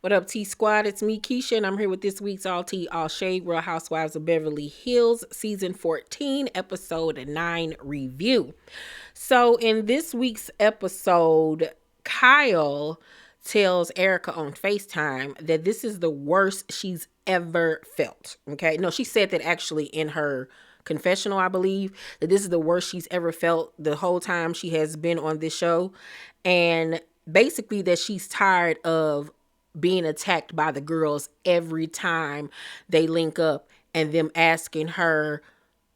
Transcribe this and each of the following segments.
What up, T Squad? It's me, Keisha, and I'm here with this week's All Tea, All Shade, Real Housewives of Beverly Hills, Season 14, Episode 9 review. So, in this week's episode, Kyle tells Erica on FaceTime that this is the worst she's ever felt. Okay? No, she said that actually in her confessional, I believe, that this is the worst she's ever felt the whole time she has been on this show. And basically that she's tired of being attacked by the girls every time they link up and them asking her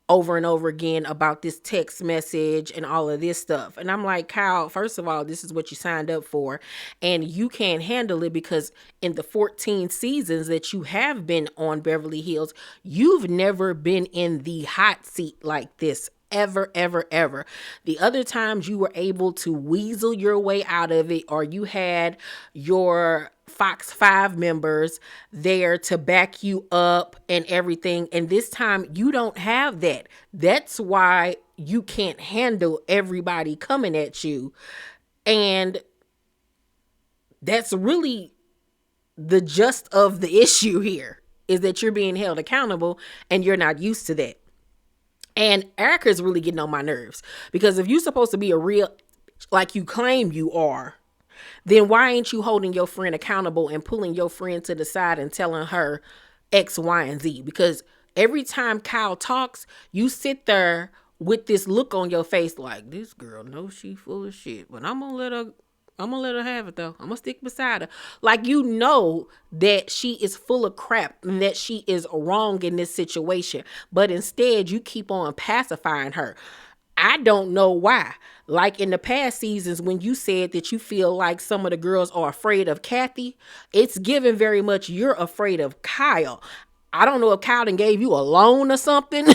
over and over again about this text message and all of this stuff. And I'm like, Kyle, first of all, this is what you signed up for. And you can't handle it because in the 14 seasons that you have been on Beverly Hills, you've never been in the hot seat like this. Ever, ever, ever. The other times you were able to weasel your way out of it, or you had your Fox 5 members there to back you up and everything. And this time you don't have that. That's why you can't handle everybody coming at you. And that's really the gist of the issue here, is that you're being held accountable and you're not used to that. And Erica's really getting on my nerves, because if you're supposed to be a real, like you claim you are, then why ain't you holding your friend accountable and pulling your friend to the side and telling her X, Y, and Z? Because every time Kyle talks, you sit there with this look on your face like, this girl knows she full of shit, but I'm gonna let her have it though. I'm gonna stick beside her. Like, you know that she is full of crap and that she is wrong in this situation. But instead, you keep on pacifying her. I don't know why. Like in the past seasons, when you said that you feel like some of the girls are afraid of Kathy, it's given very much you're afraid of Kyle. I don't know if Kyle done gave you a loan or something.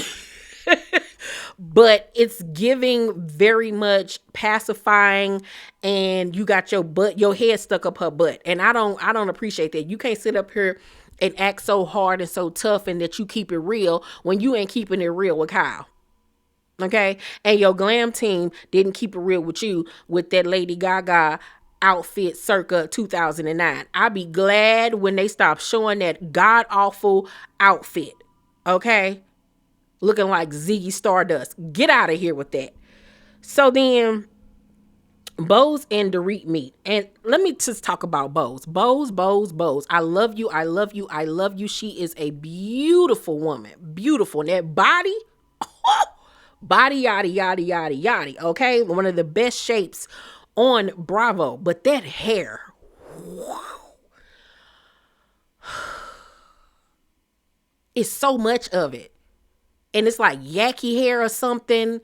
But it's giving very much pacifying, and you got your head stuck up her butt. And I don't appreciate that. You can't sit up here and act so hard and so tough and that you keep it real when you ain't keeping it real with Kyle. Okay? And your glam team didn't keep it real with you with that Lady Gaga outfit circa 2009. I'll be glad when they stop showing that god awful outfit. Okay? Looking like Ziggy Stardust. Get out of here with that. So then Bose and Dorit meet. And let me just talk about Bose. Bose. I love you. I love you. I love you. She is a beautiful woman. Beautiful. And that body, body, yada, yada, yada, yada. Okay? One of the best shapes on Bravo. But that hair. It's so much of it. And it's like yaki hair or something.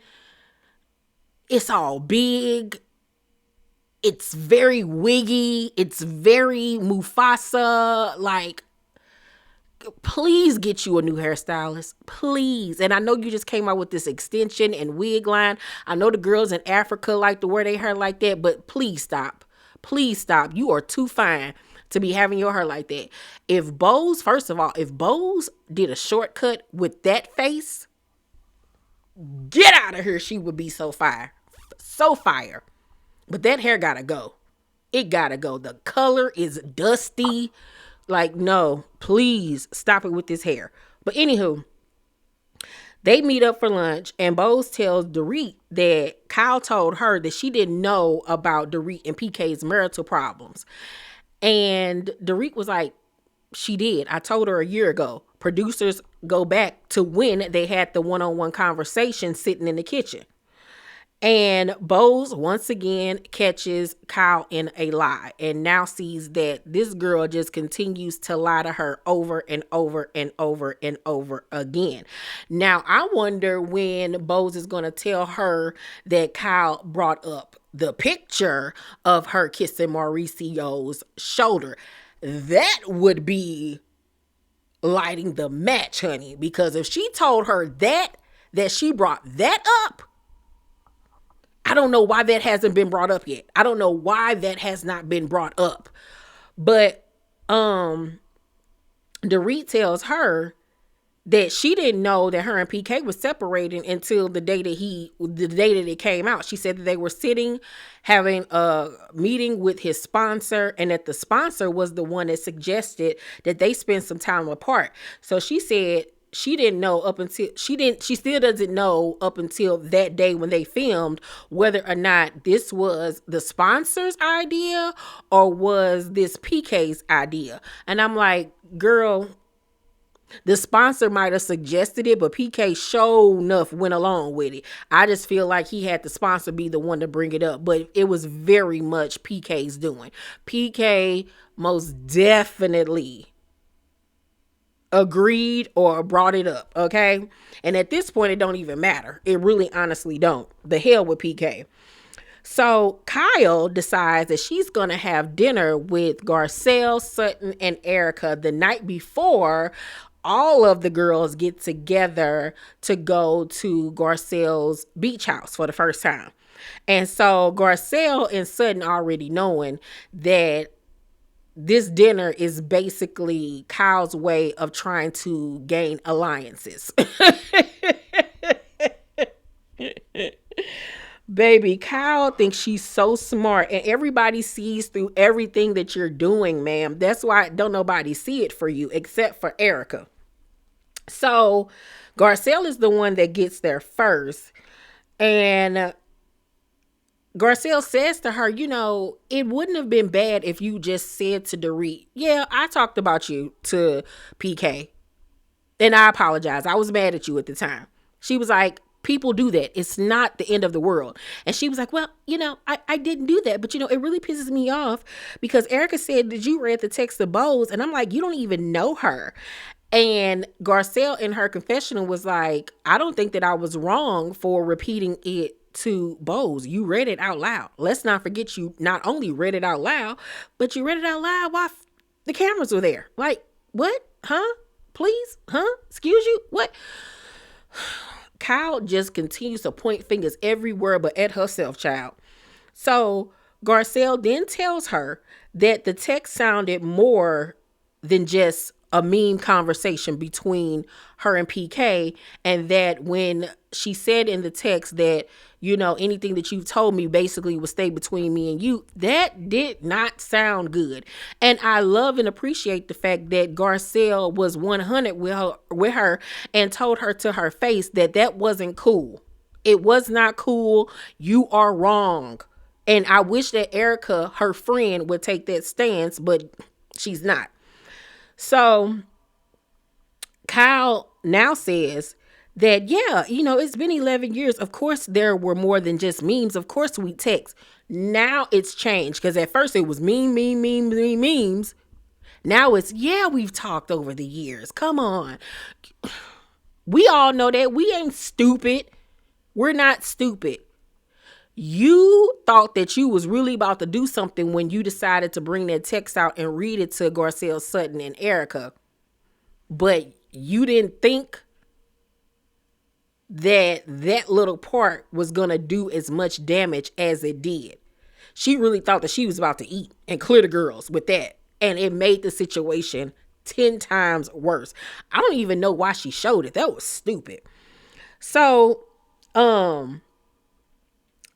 It's all big. It's very wiggy. It's very Mufasa. Like, please get you a new hairstylist. Please. And I know you just came out with this extension and wig line. I know the girls in Africa like to wear their hair like that, but please stop. Please stop. You are too fine to be having your hair like that. If Bose did a shortcut with that face, get out of here, she would be so fire. So fire. But that hair gotta go. It gotta go. The color is dusty. Like, no, please stop it with this hair. But anywho, they meet up for lunch, and Bose tells Dorit that Kyle told her that she didn't know about Dorit and PK's marital problems. And Dorit was like, she did. I told her a year ago. Producers go back to when they had the one-on-one conversation sitting in the kitchen. And Bose once again catches Kyle in a lie and now sees that this girl just continues to lie to her over and over and over and over again. Now, I wonder when Bose is going to tell her that Kyle brought up the picture of her kissing Mauricio's shoulder. That would be lighting the match, honey. Because if she told her that she brought that up, I don't know why that hasn't been brought up yet. I don't know why that has not been brought up. But Dorit tells her that she didn't know that her and PK was separating until the day that it came out. She said that they were sitting having a meeting with his sponsor, and that the sponsor was the one that suggested that they spend some time apart. So she said she didn't know up until she still doesn't know up until that day when they filmed whether or not this was the sponsor's idea or was this PK's idea. And I'm like, girl, the sponsor might have suggested it, but PK sure enough went along with it. I just feel like he had the sponsor be the one to bring it up, but it was very much PK's doing. PK most definitely agreed or brought it up, okay? And at this point, it don't even matter. It really honestly don't. The hell with PK. So Kyle decides that she's going to have dinner with Garcelle, Sutton, and Erica the night before all of the girls get together to go to Garcelle's beach house for the first time. And so Garcelle and Sutton already knowing that this dinner is basically Kyle's way of trying to gain alliances. Baby, Kyle thinks she's so smart, and everybody sees through everything that you're doing, ma'am. That's why don't nobody see it for you except for Erica. So Garcelle is the one that gets there first, and Garcelle says to her, it wouldn't have been bad if you just said to Dorit, yeah, I talked about you to PK, and I apologize. I was mad at you at the time. She was like, people do that. It's not the end of the world. And she was like, well, I didn't do that. But, it really pisses me off because Erica said, did you read the text to Bose? And I'm like, you don't even know her. And Garcelle in her confessional was like, I don't think that I was wrong for repeating it to Bose. You read it out loud. Let's not forget you not only read it out loud, but you read it out loud while the cameras were there. Like, what? Huh? Please? Huh? Excuse you? What? Kyle just continues to point fingers everywhere but at herself, child. So Garcelle then tells her that the text sounded more than just a meme conversation between her and PK, and that when she said in the text that, anything that you've told me basically would stay between me and you, that did not sound good. And I love and appreciate the fact that Garcelle was 100 with her and told her to her face that wasn't cool. It was not cool. You are wrong. And I wish that Erica, her friend, would take that stance, but she's not. So Kyle now says that, yeah, it's been 11 years. Of course, there were more than just memes. Of course, we text. Now it's changed because at first it was memes. Now it's, yeah, we've talked over the years. Come on. We all know that. We ain't stupid. We're not stupid. You thought that you was really about to do something when you decided to bring that text out and read it to Garcelle, Sutton, and Erica. But you didn't think that little part was going to do as much damage as it did. She really thought that she was about to eat and clear the girls with that. And it made the situation 10 times worse. I don't even know why she showed it. That was stupid. So,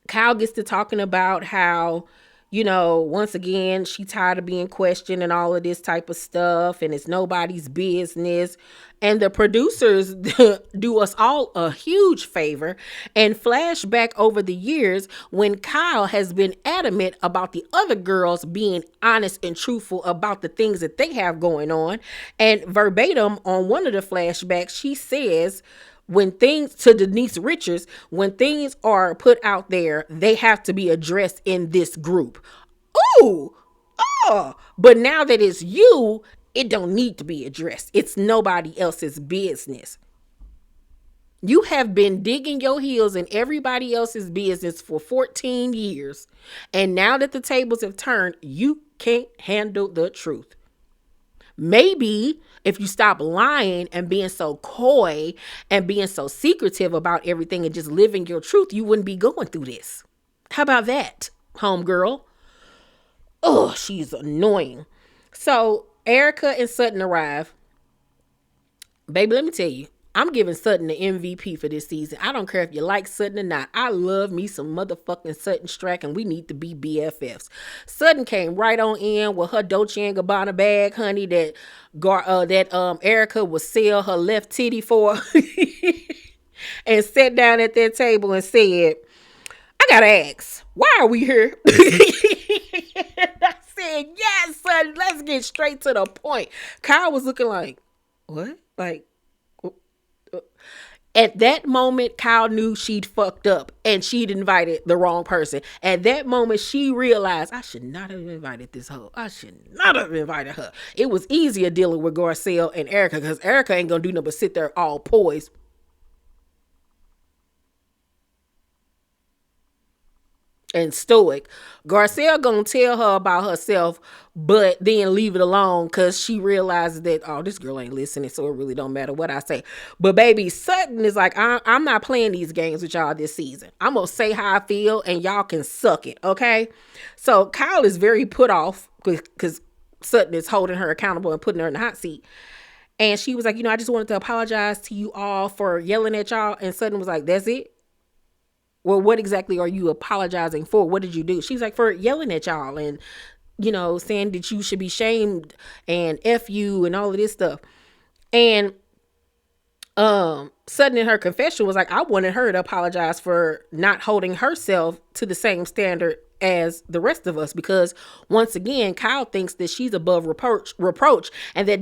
Kyle gets to talking about how, once again, she tired of being questioned and all of this type of stuff, and it's nobody's business. And the producers do us all a huge favor and flash back over the years when Kyle has been adamant about the other girls being honest and truthful about the things that they have going on. And verbatim on one of the flashbacks, she says, when things to Denise Richards, when things are put out there, they have to be addressed in this group. Ooh, but now that it's you, it don't need to be addressed. It's nobody else's business. You have been digging your heels in everybody else's business for 14 years. And now that the tables have turned, you can't handle the truth. Maybe if you stop lying and being so coy and being so secretive about everything and just living your truth, you wouldn't be going through this. How about that, homegirl? Oh, she's annoying. So Erica and Sutton arrive. Baby, let me tell you, I'm giving Sutton the MVP for this season. I don't care if you like Sutton or not. I love me some motherfucking Sutton Strack, and we need to be BFFs. Sutton came right on in with her Dolce & Gabbana bag, honey, that Erica would sell her left titty for, and sat down at that table and said, I gotta ask, why are we here? I said, yes, son, let's get straight to the point. Kyle was looking like, what? Like, at that moment, Kyle knew she'd fucked up and she'd invited the wrong person. At that moment, she realized, I should not have invited this hoe. I should not have invited her. It was easier dealing with Garcelle and Erica because Erica ain't gonna do nothing but sit there all poised. And stoic. Garcelle gonna tell her about herself, but then leave it alone because she realizes that, oh, this girl ain't listening, so it really don't matter what I say. But baby, Sutton is like, I'm not playing these games with y'all this season. I'm gonna say how I feel and y'all can suck it, okay? So Kyle is very put off because Sutton is holding her accountable and putting her in the hot seat. And she was like, I just wanted to apologize to you all for yelling at y'all. And Sutton was like, that's it? Well, what exactly are you apologizing for? What did you do? She's like, for yelling at y'all and, saying that you should be shamed and F you and all of this stuff. And Sutton in her confession was like, I wanted her to apologize for not holding herself to the same standard as the rest of us, because once again, Kyle thinks that she's above reproach and that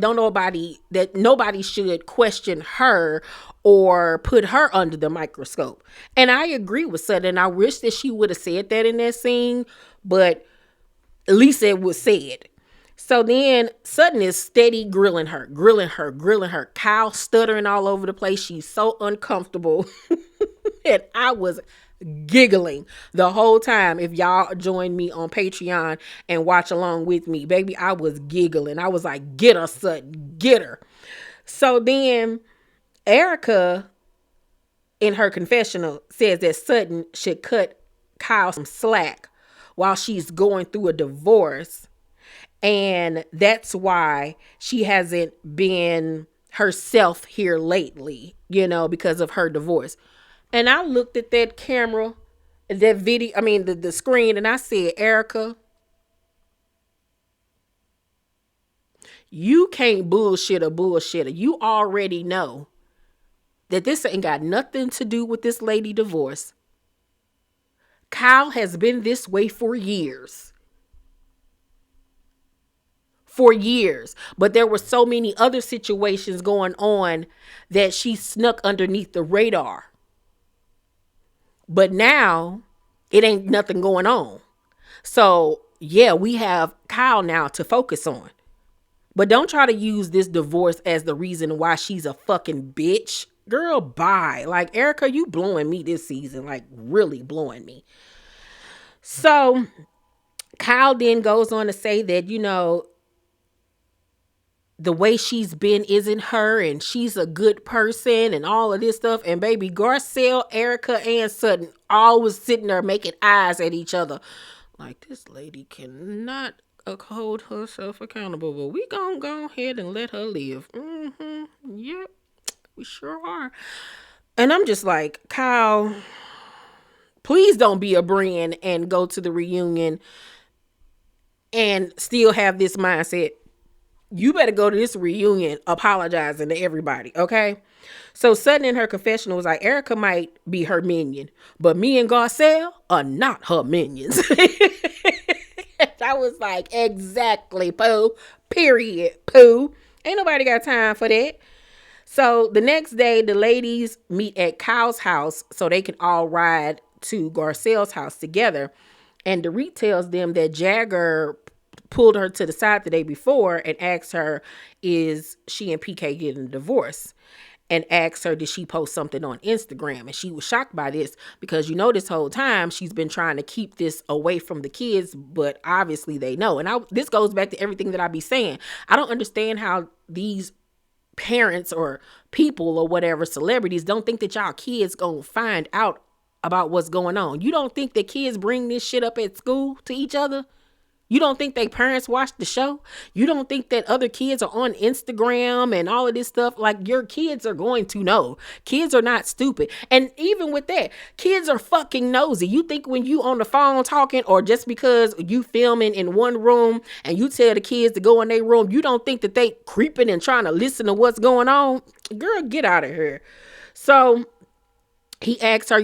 nobody should question her or put her under the microscope. And I agree with Sutton. I wish that she would have said that in that scene, but at least it was said. So then Sutton is steady grilling her. Kyle stuttering all over the place. She's so uncomfortable. And I was giggling the whole time. If y'all join me on Patreon and watch along with me, baby, I was giggling. I was like, get her, Sutton, get her. So then Erica, in her confessional, says that Sutton should cut Kyle some slack while she's going through a divorce. And that's why she hasn't been herself here lately, because of her divorce. And I looked at that camera, that video, the screen, and I said, Erica, you can't bullshit a bullshitter. You already know that this ain't got nothing to do with this lady divorce. Kyle has been this way for years. But there were so many other situations going on that she snuck underneath the radar. But now it ain't nothing going on. So yeah, we have Kyle now to focus on. But don't try to use this divorce as the reason why she's a fucking bitch. Girl, bye. Like, Erica, you blowing me this season. Like, really blowing me. So Kyle then goes on to say that, the way she's been isn't her and she's a good person and all of this stuff. And baby, Garcelle, Erica, and Sutton all was sitting there making eyes at each other. Like, this lady cannot hold herself accountable, but we gonna go ahead and let her live. Yep, we sure are. And I'm just like, Kyle, please don't be a brand and go to the reunion and still have this mindset. You better go to this reunion apologizing to everybody, okay? So Sutton in her confessional was like, Erica might be her minion, but me and Garcelle are not her minions. I was like, exactly, Pooh. Period, Pooh. Ain't nobody got time for that. So the next day, the ladies meet at Kyle's house so they can all ride to Garcelle's house together. And Dorit tells them that Jagger pulled her to the side the day before and asked her, is she and PK getting a divorce? And asked her, did she post something on Instagram? And she was shocked by this because, this whole time she's been trying to keep this away from the kids, but obviously they know. And this goes back to everything that I be saying. I don't understand how these parents or people or whatever, celebrities, don't think that y'all kids gonna find out about what's going on. You don't think that kids bring this shit up at school to each other? You don't think they parents watch the show? You don't think that other kids are on Instagram and all of this stuff? Like, your kids are going to know. Kids are not stupid. And even with that, kids are fucking nosy. You think when you on the phone talking, or just because you filming in one room and you tell the kids to go in their room, you don't think that they creeping and trying to listen to what's going on? Girl, get out of here. So he asked her, are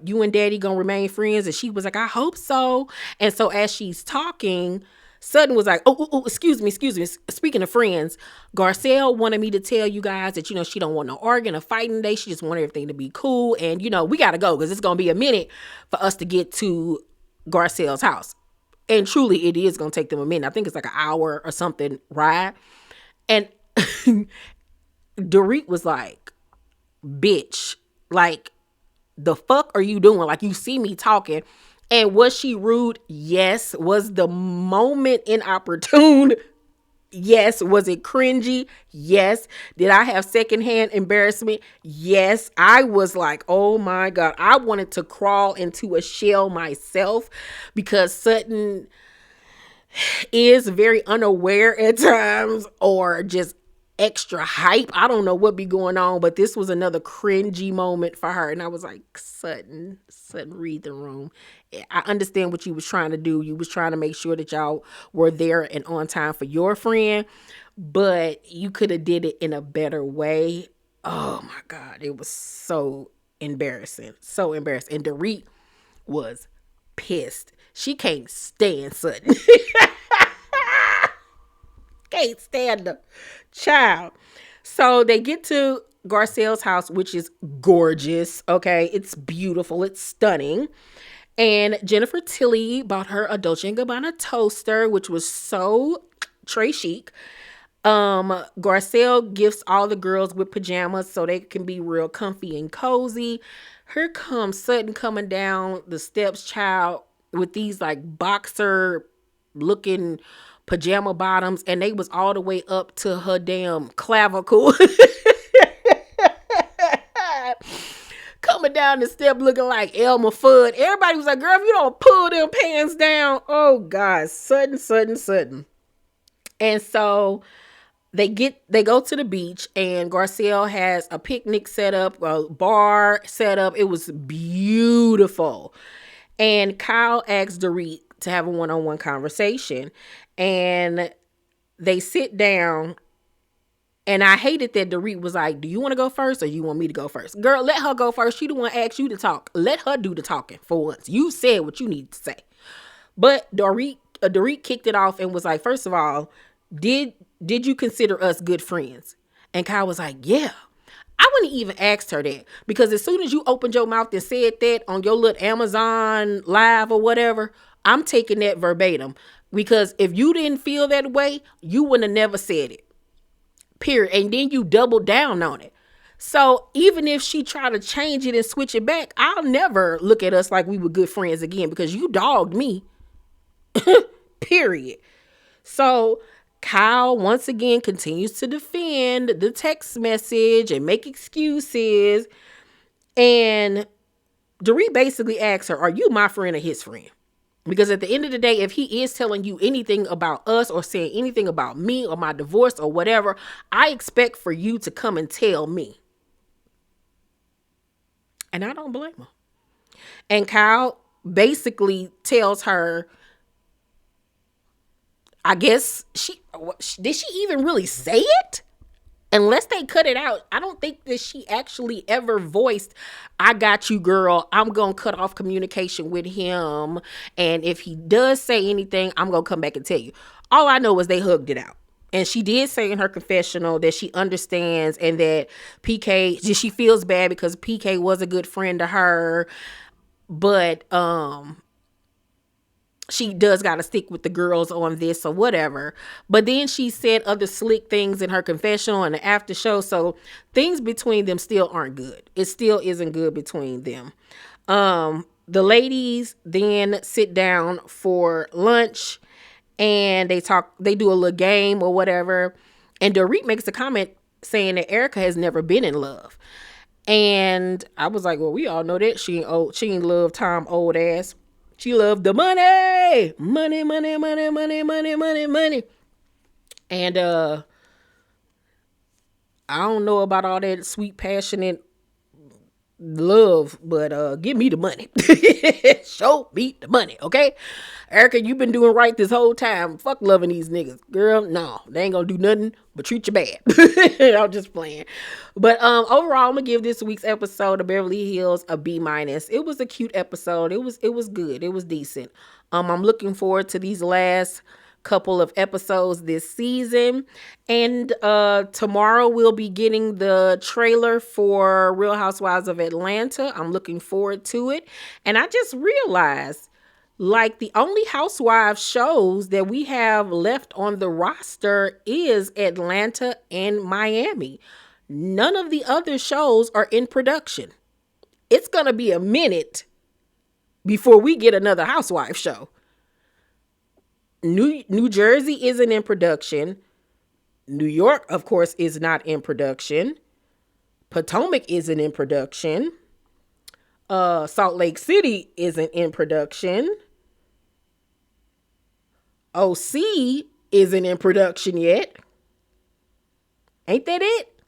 you and daddy gonna remain friends? And she was like, I hope so. And so as she's talking, Sutton was like, oh, excuse me. Speaking of friends, Garcelle wanted me to tell you guys that, she don't want no arguing or fighting today. She just wanted everything to be cool. And, we got to go because it's going to be a minute for us to get to Garcelle's house. And truly, it is going to take them a minute. I think it's like an hour or something ride. And Dorit was like, bitch, like, the fuck are you doing? Like, you see me talking. And was she rude? Yes. Was the moment inopportune? Yes. Was it cringy? Yes. Did I have secondhand embarrassment? Yes. I was like, oh my God. I wanted to crawl into a shell myself because Sutton is very unaware at times, or just extra hype. I don't know what be going on, but this was another cringy moment for her. And I was like, Sutton, read the room. I understand what you was trying to do. You was trying to make sure that y'all were there and on time for your friend, but you could have did it in a better way. Oh my God. It was so embarrassing. So embarrassing. And Dorit was pissed. She can't stand Sutton. Can't stand the child. So they get to Garcelle's house, which is gorgeous. Okay. It's beautiful. It's stunning. And Jennifer Tilly bought her a Dolce & Gabbana toaster, which was so très chic. Garcelle gifts all the girls with pajamas so they can be real comfy and cozy. Here comes Sutton coming down the steps, child, with these like boxer looking pajama bottoms, and they was all the way up to her damn clavicle. Coming down the step looking like Elmer Fudd. Everybody was like, girl, if you don't pull them pants down. Oh God, Sutton. And so they go to the beach, and Garcelle has a picnic set up, a bar set up. It was beautiful. And Kyle asked Dorit to have a one-on-one conversation, and they sit down. And I hated that Dorit was like, do you want to go first or you want me to go first? Girl, let her go first. She the one asked you to talk. Let her do the talking for once. You said what you need to say. But Dorit kicked it off and was like, first of all, did you consider us good friends? And Kyle was like, yeah. I wouldn't even asked her that, because as soon as you opened your mouth and said that on your little Amazon live or whatever, I'm taking that verbatim, because if you didn't feel that way, you wouldn't have never said it. Period. And then you double down on it. So even if she tried to change it and switch it back, I'll never look at us like we were good friends again, because you dogged me. Period. So Kyle once again continues to defend the text message and make excuses. And Dorit basically asks her, are you my friend or his friend? Because at the end of the day, if he is telling you anything about us or saying anything about me or my divorce or whatever, I expect for you to come and tell me. And I don't blame her. And Kyle basically tells her, I guess did she even really say it? Unless they cut it out, I don't think that she actually ever voiced, I got you, girl. I'm going to cut off communication with him. And if he does say anything, I'm going to come back and tell you. All I know is they hugged it out. And she did say in her confessional that she understands, and that PK, she feels bad because PK was a good friend to her. But she does got to stick with the girls on this or whatever. But then she said other slick things in her confessional and the after show. So things between them still aren't good. It still isn't good between them. The ladies then sit down for lunch and they do a little game or whatever. And Dorit makes a comment saying that Erica has never been in love. And I was like, well, we all know that she ain't love Tom old ass. She loved the money. Money, money, money, money, money, money, money. And I don't know about all that sweet, passionate love, but give me the money. Show me the money, okay? Erica, you been doing right this whole time. Fuck loving these niggas. Girl, no. They ain't gonna do nothing but treat you bad. I'm just playing. But overall, I'm gonna give this week's episode of Beverly Hills a B-. It was a cute episode. It was good. It was decent. I'm looking forward to these last couple of episodes this season, and tomorrow we'll be getting the trailer for Real Housewives of Atlanta. I'm looking forward to it. And I just realized, like, the only Housewives shows that we have left on the roster is Atlanta and Miami. None of the other shows are in production. It's gonna be a minute before we get another Housewives show. New Jersey isn't in production. New York, of course, is not in production. Potomac isn't in production. Salt Lake City isn't in production. OC isn't in production yet. Ain't that it?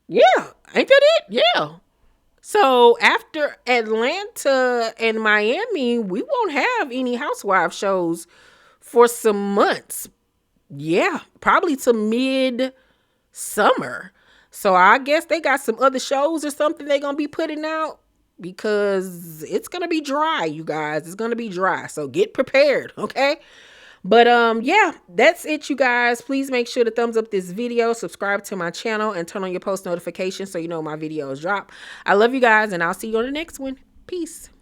Yeah. Ain't that it? Yeah. So after Atlanta and Miami, we won't have any Housewives shows for some months. Yeah, probably to mid-summer. So I guess they got some other shows or something they're going to be putting out, because it's going to be dry, you guys. It's going to be dry. So get prepared, okay? But yeah, that's it, you guys. Please make sure to thumbs up this video, subscribe to my channel, and turn on your post notifications so you know my videos drop. I love you guys, and I'll see you on the next one. Peace.